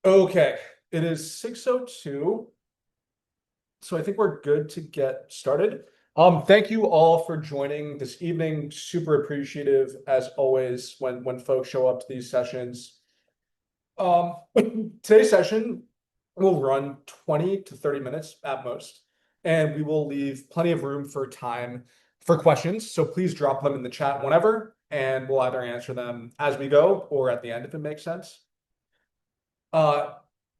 Okay, it is 6:02, so I think we're good to get started. Thank you all for joining this evening. Super appreciative as always when folks show up to these sessions. Um, Today's session will run 20 to 30 minutes at most, and we will leave plenty of room for time for questions. So please drop them in the chat whenever, and we'll either answer them as we go or at the end if it makes sense. Uh,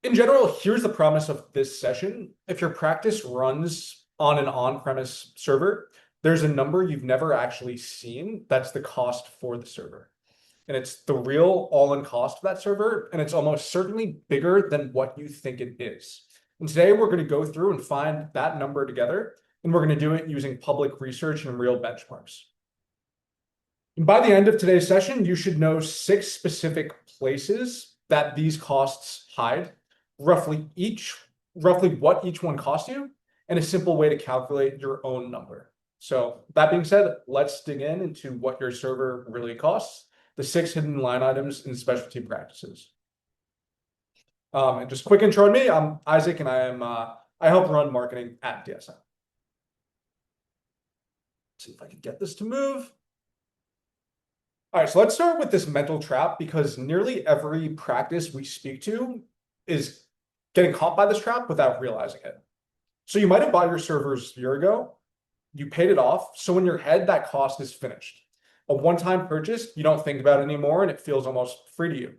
in general, here's the premise of this session. If your practice runs on an on-premise server, there's a number you've never actually seen. That's the cost for the server. And it's the real all-in cost of that server. And it's almost certainly bigger than what you think it is. And today we're going to go through and find that number together. And we're going to do it using public research and real benchmarks. And by the end of today's session, you should know 6 specific places that these costs hide, roughly what each one costs you, and a simple way to calculate your own number. So that being said, let's dig into what your server really costs, the 6 hidden line items in specialty practices. And just quick intro on me, I'm Isaac, and I help run marketing at DSM. Let's see if I can get this to move. All right, so let's start with this mental trap because nearly every practice we speak to is getting caught by this trap without realizing it. So you might have bought your servers a year ago, you paid it off, so in your head, that cost is finished. A one-time purchase, you don't think about it anymore, and it feels almost free to you.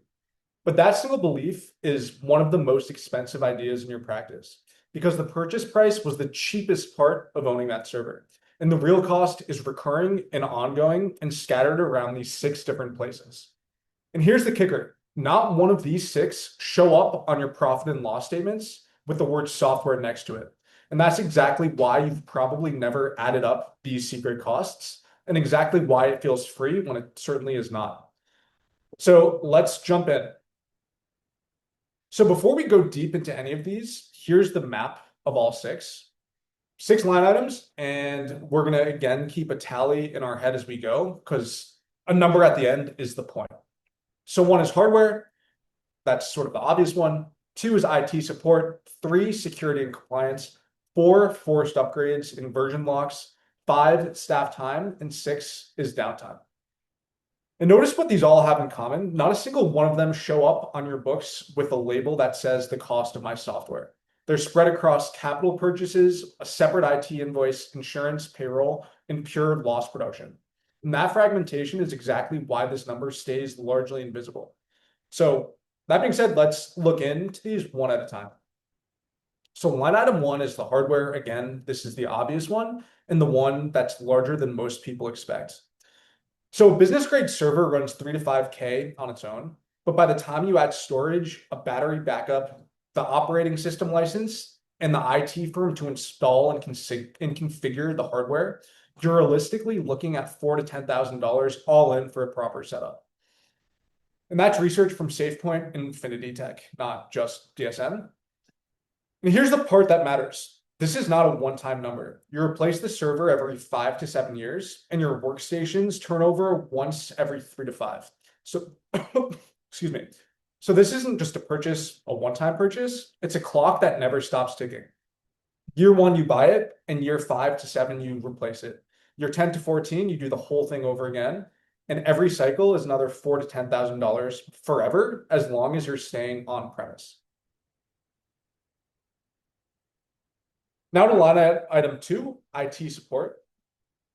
But that single belief is one of the most expensive ideas in your practice because the purchase price was the cheapest part of owning that server. And the real cost is recurring and ongoing and scattered around these 6 different places. And here's the kicker. Not one of these 6 show up on your profit and loss statements with the word software next to it. And that's exactly why you've probably never added up these secret costs and exactly why it feels free when it certainly is not. So let's jump in. So before we go deep into any of these, here's the map of all 6 line items, and we're going to again keep a tally in our head as we go because a number at the end is the point. So 1 is hardware. That's sort of the obvious one. 2 is IT support. 3, security and compliance. 4, forced upgrades and version locks. 5, staff time. And 6 is downtime. And notice what these all have in common. Not a single one of them show up on your books with a label that says the cost of my software. They're spread across capital purchases, a separate IT invoice, insurance, payroll, and pure loss production. And that fragmentation is exactly why this number stays largely invisible. So that being said, let's look into these one at a time. So line item 1 is the hardware. Again, this is the obvious one and the one that's larger than most people expect. So a business grade server runs 3 to 5K on its own, but by the time you add storage, a battery backup, the operating system license, and the IT firm to install and configure the hardware, you're realistically looking at $4,000 to $10,000 all in for a proper setup. And that's research from SafePoint and Infinity Tech, not just DSM. And here's the part that matters. This is not a one-time number. You replace the server every 5 to 7 years, and your workstations turn over once every 3 to 5. So, excuse me. So this isn't just a one-time purchase. It's a clock that never stops ticking. Year 1, you buy it, and year 5 to 7, you replace it. Year 10 to 14, you do the whole thing over again. And every cycle is another $4,000 to $10,000 forever, as long as you're staying on premise. Now to line item 2, IT support.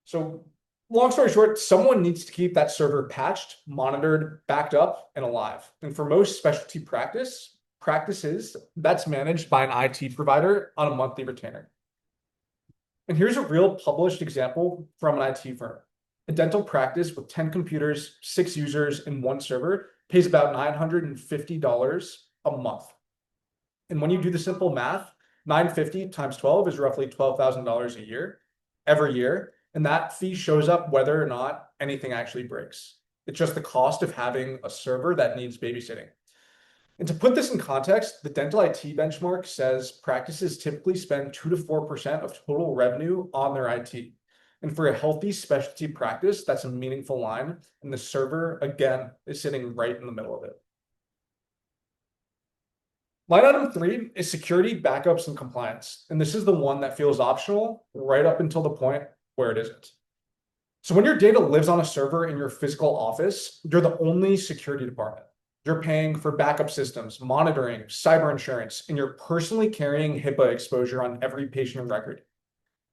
So long story short, someone needs to keep that server patched, monitored, backed up, and alive. And for most specialty practices, that's managed by an IT provider on a monthly retainer. And here's a real published example from an IT firm. A dental practice with 10 computers, 6 users, and 1 server pays about $950 a month. And when you do the simple math, 950 times 12 is roughly $12,000 a year, every year. And that fee shows up whether or not anything actually breaks. It's just the cost of having a server that needs babysitting. And to put this in context, the dental IT benchmark says practices typically spend 2 to 4% of total revenue on their IT. And for a healthy specialty practice, that's a meaningful line. And the server, again, is sitting right in the middle of it. Line item 3 is security, backups, and compliance. And this is the one that feels optional right up until the point where it isn't. So when your data lives on a server in your physical office, you're the only security department. You're paying for backup systems, monitoring, cyber insurance, and you're personally carrying HIPAA exposure on every patient record.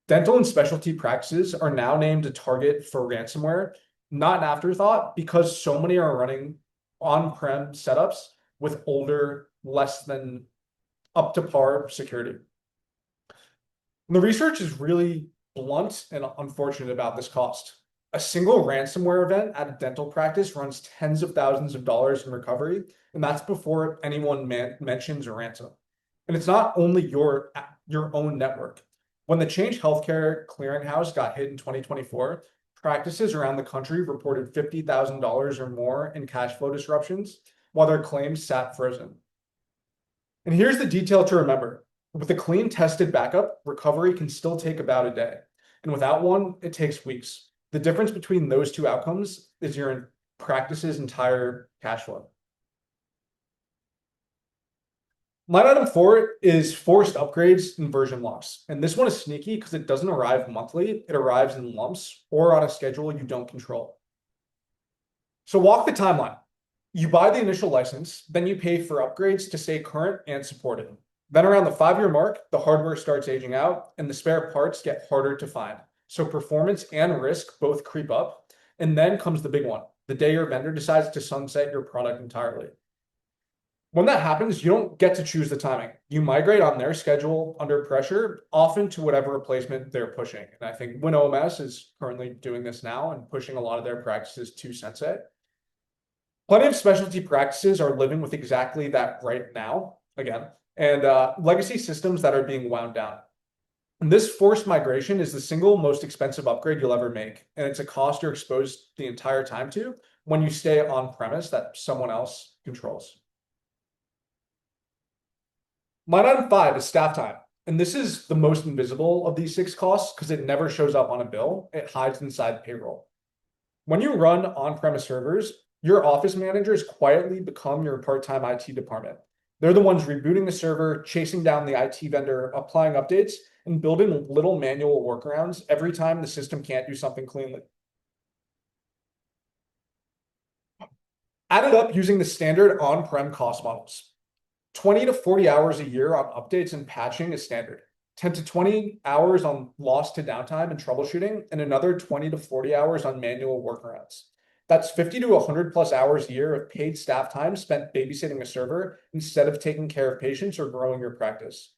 Dental and specialty practices are now named a target for ransomware, not an afterthought, because so many are running on-prem setups with older, less than up to par security. And the research is really blunt and unfortunate about this cost. A single ransomware event at a dental practice runs tens of thousands of dollars in recovery, and that's before anyone mentions a ransom. And it's not only your own network. When the Change Healthcare Clearinghouse got hit in 2024, practices around the country reported $50,000 or more in cash flow disruptions, while their claims sat frozen. And here's the detail to remember. With a clean tested backup, recovery can still take about a day. And without one, it takes weeks. The difference between those two outcomes is your practice's entire cash flow. Line item 4 is forced upgrades and version locks. And this one is sneaky because it doesn't arrive monthly. It arrives in lumps or on a schedule you don't control. So walk the timeline. You buy the initial license, then you pay for upgrades to stay current and supported. Then around the 5-year mark, the hardware starts aging out and the spare parts get harder to find. So performance and risk both creep up. And then comes the big one, the day your vendor decides to sunset your product entirely. When that happens, you don't get to choose the timing. You migrate on their schedule under pressure, often to whatever replacement they're pushing. And I think WinOMS is currently doing this now and pushing a lot of their practices to Sensei. Plenty of specialty practices are living with exactly that right now, again, and legacy systems that are being wound down. And this forced migration is the single most expensive upgrade you'll ever make. And it's a cost you're exposed the entire time to when you stay on premise that someone else controls. Line item 5 is staff time. And this is the most invisible of these 6 costs because it never shows up on a bill. It hides inside payroll. When you run on-premise servers, your office managers quietly become your part-time IT department. They're the ones rebooting the server, chasing down the IT vendor, applying updates, and building little manual workarounds every time the system can't do something cleanly. Add it up using the standard on-prem cost models. 20 to 40 hours a year on updates and patching is standard. 10 to 20 hours on loss to downtime and troubleshooting, and another 20 to 40 hours on manual workarounds. That's 50 to 100 plus hours a year of paid staff time spent babysitting a server instead of taking care of patients or growing your practice.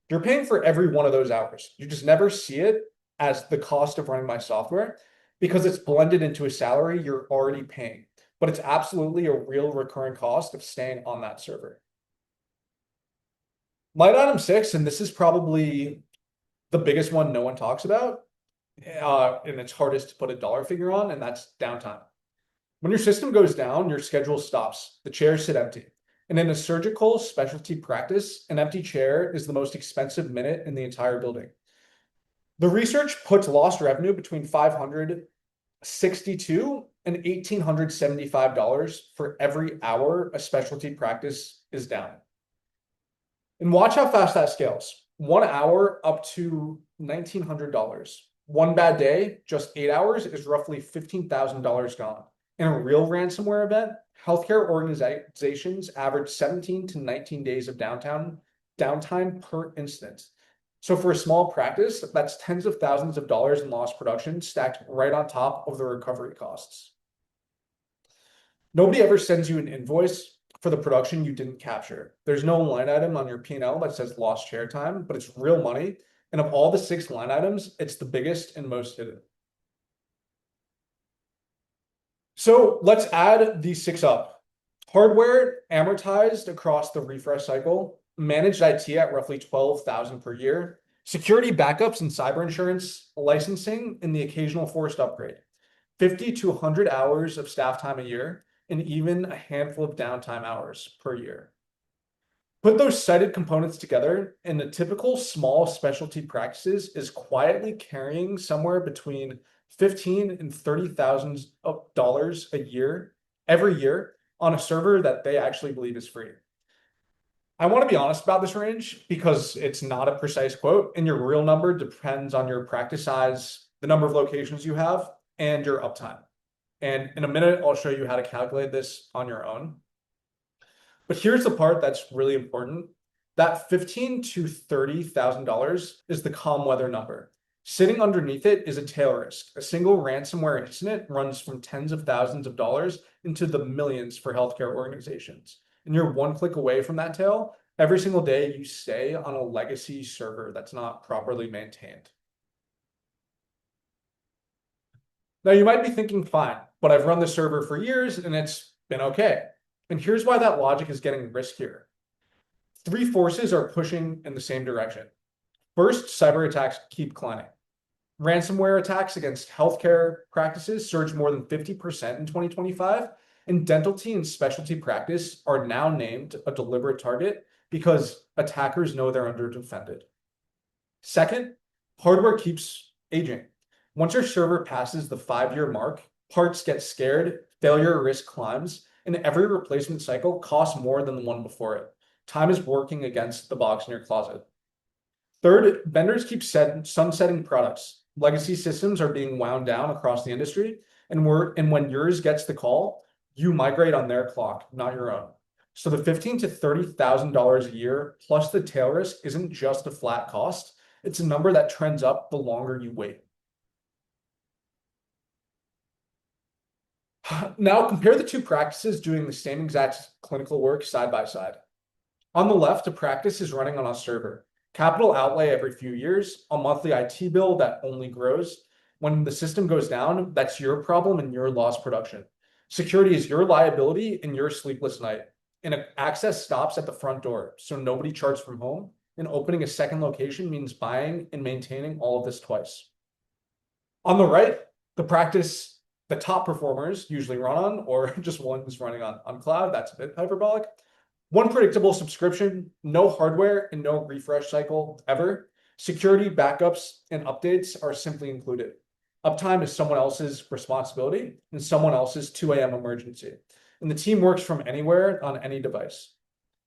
You're paying for every one of those hours. You just never see it as the cost of running my software because it's blended into a salary you're already paying. But it's absolutely a real recurring cost of staying on that server. Line item 6, and this is probably the biggest one no one talks about, and it's hardest to put a dollar figure on, and that's downtime. When your system goes down, your schedule stops. The chairs sit empty. And in a surgical specialty practice, an empty chair is the most expensive minute in the entire building. The research puts lost revenue between $562 and $1,875 for every hour a specialty practice is down. And watch how fast that scales. 1 hour up to $1,900. One bad day, just 8 hours, is roughly $15,000 gone. In a real ransomware event, healthcare organizations average 17 to 19 days of downtime per instance. So for a small practice, that's tens of thousands of dollars in lost production stacked right on top of the recovery costs. Nobody ever sends you an invoice for the production you didn't capture. There's no line item on your P&L that says lost chair time, but it's real money. And of all the 6 line items, it's the biggest and most hidden. So let's add these 6 up. Hardware amortized across the refresh cycle, managed IT at roughly $12,000 per year, security backups and cyber insurance, licensing, and the occasional forced upgrade. 50 to 100 hours of staff time a year, and even a handful of downtime hours per year. Put those cited components together, and the typical small specialty practices is quietly carrying somewhere between $15,000 and $30,000 a year, every year, on a server that they actually believe is free. I want to be honest about this range because it's not a precise quote, and your real number depends on your practice size, the number of locations you have, and your uptime. And in a minute, I'll show you how to calculate this on your own. But here's the part that's really important. That $15,000 to $30,000 is the calm weather number. Sitting underneath it is a tail risk. A single ransomware incident runs from tens of thousands of dollars into the millions for healthcare organizations. And you're one click away from that tail every single day you stay on a legacy server that's not properly maintained. Now, you might be thinking, fine, but I've run the server for years and it's been okay. And here's why that logic is getting riskier. Three forces are pushing in the same direction. First, cyber attacks keep climbing. Ransomware attacks against healthcare practices surged more than 50% in 2025, and dentalty and specialty practice are now named a deliberate target because attackers know they're underdefended. Second, hardware keeps aging. Once your server passes the 5-year mark, parts get scared, failure risk climbs, and every replacement cycle costs more than the one before it. Time is working against the box in your closet. Third, vendors keep sunsetting products. Legacy systems are being wound down across the industry, and when yours gets the call, you migrate on their clock, not your own. So the $15,000 to $30,000 a year plus the tail risk isn't just a flat cost. It's a number that trends up the longer you wait. Now compare the two practices doing the same exact clinical work side by side. On the left, a practice is running on a server. Capital outlay every few years, a monthly IT bill that only grows. When the system goes down, that's your problem and your lost production. Security is your liability and your sleepless night. And access stops at the front door, so nobody charts from home. And opening a second location means buying and maintaining all of this twice. On the right, the top performers usually run on, or just one is running on cloud. That's a bit hyperbolic. One predictable subscription, no hardware and no refresh cycle ever. Security backups and updates are simply included. Uptime is someone else's responsibility and someone else's 2 a.m. emergency. And the team works from anywhere on any device.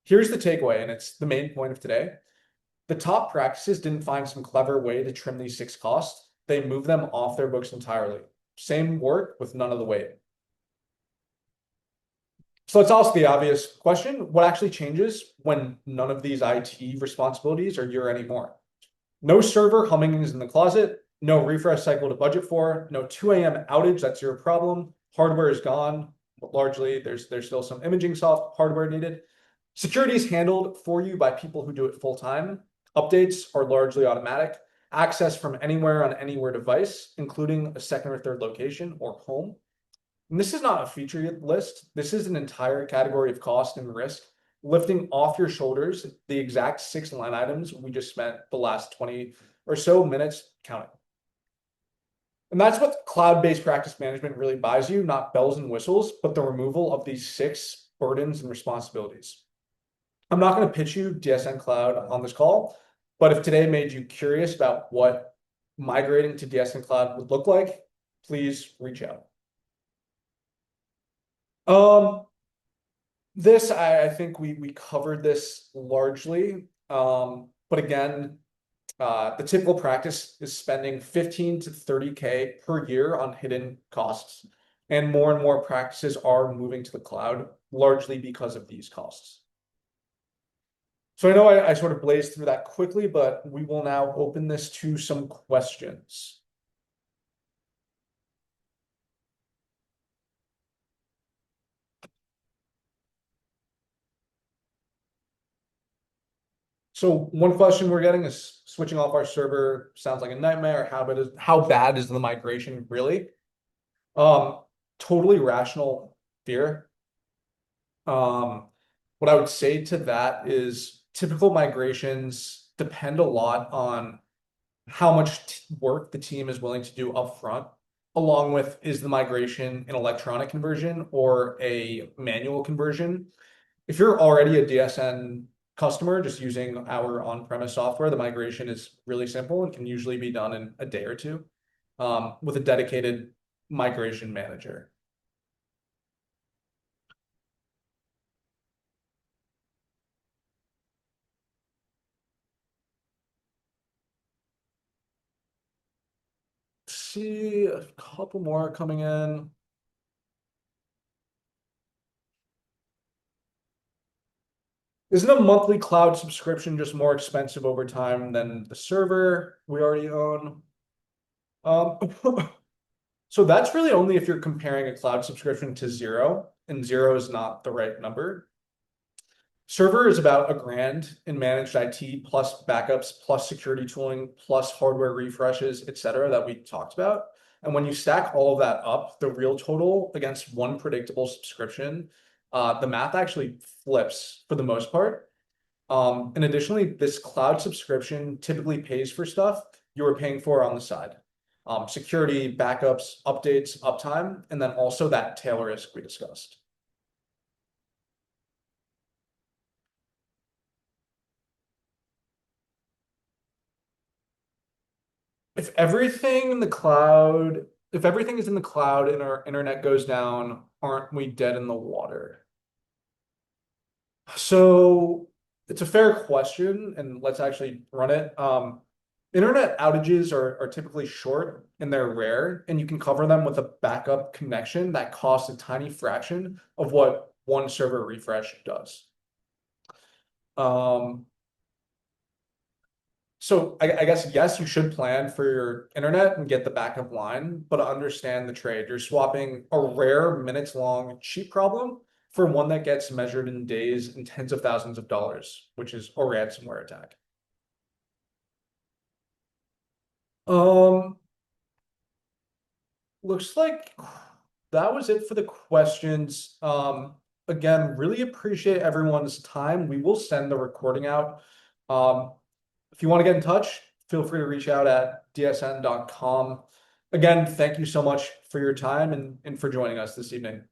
Here's the takeaway, and it's the main point of today. The top practices didn't find some clever way to trim these 6 costs. They moved them off their books entirely. Same work with none of the weight. So let's ask the obvious question. What actually changes when none of these IT responsibilities are your anymore? No server humming is in the closet, no refresh cycle to budget for, no 2 a.m. outage, that's your problem. Hardware is gone. Largely, there's still some imaging soft hardware needed. Security is handled for you by people who do it full time. Updates are largely automatic. Access from anywhere on anywhere device, including a second or third location or home. And this is not a feature list. This is an entire category of cost and risk, lifting off your shoulders the exact 6 line items we just spent the last 20 or so minutes counting. And that's what cloud-based practice management really buys you, not bells and whistles, but the removal of these 6 burdens and responsibilities. I'm not going to pitch you DSN Cloud on this call, but if today made you curious about what migrating to DSN Cloud would look like, please reach out. This, I think we covered this largely. But again, the typical practice is spending 15 to 30K per year on hidden costs. And more practices are moving to the cloud, largely because of these costs. So I know I sort of blazed through that quickly, but we will now open this to some questions. So one question we're getting is switching off our server sounds like a nightmare. How bad is the migration really? Totally rational fear. What I would say to that is typical migrations depend a lot on how much work the team is willing to do upfront, along with is the migration an electronic conversion or a manual conversion. If you're already a DSN customer just using our on-premise software, the migration is really simple and can usually be done in a day or two with a dedicated migration manager. see a couple more coming in. Isn't a monthly cloud subscription just more expensive over time than the server we already own? Um, so that's really only if you're comparing a cloud subscription to zero, and zero is not the right number. Server is about $1,000 in managed IT plus backups plus security tooling plus hardware refreshes, etc., that we talked about. And when you stack all of that up, the real total against one predictable subscription, the math actually flips for the most part. And additionally, this cloud subscription typically pays for stuff you were paying for on the side. Security, backups, updates, uptime, and then also that tail risk we discussed. If everything in the cloud, if everything is in the cloud and our internet goes down, aren't we dead in the water? So it's a fair question, and let's actually run it. Internet outages are typically short and they're rare, and you can cover them with a backup connection that costs a tiny fraction of what one server refresh does. Um, So I guess yes, you should plan for your internet and get the backup line, but understand the trade. You're swapping a rare minutes long cheap problem for one that gets measured in days and tens of thousands of dollars, which is a ransomware attack. Um, Looks like that was it for the questions. Again, really appreciate everyone's time. We will send the recording out. Um, if you want to get in touch, feel free to reach out at dsn.com. Again, thank you so much for your time and for joining us this evening.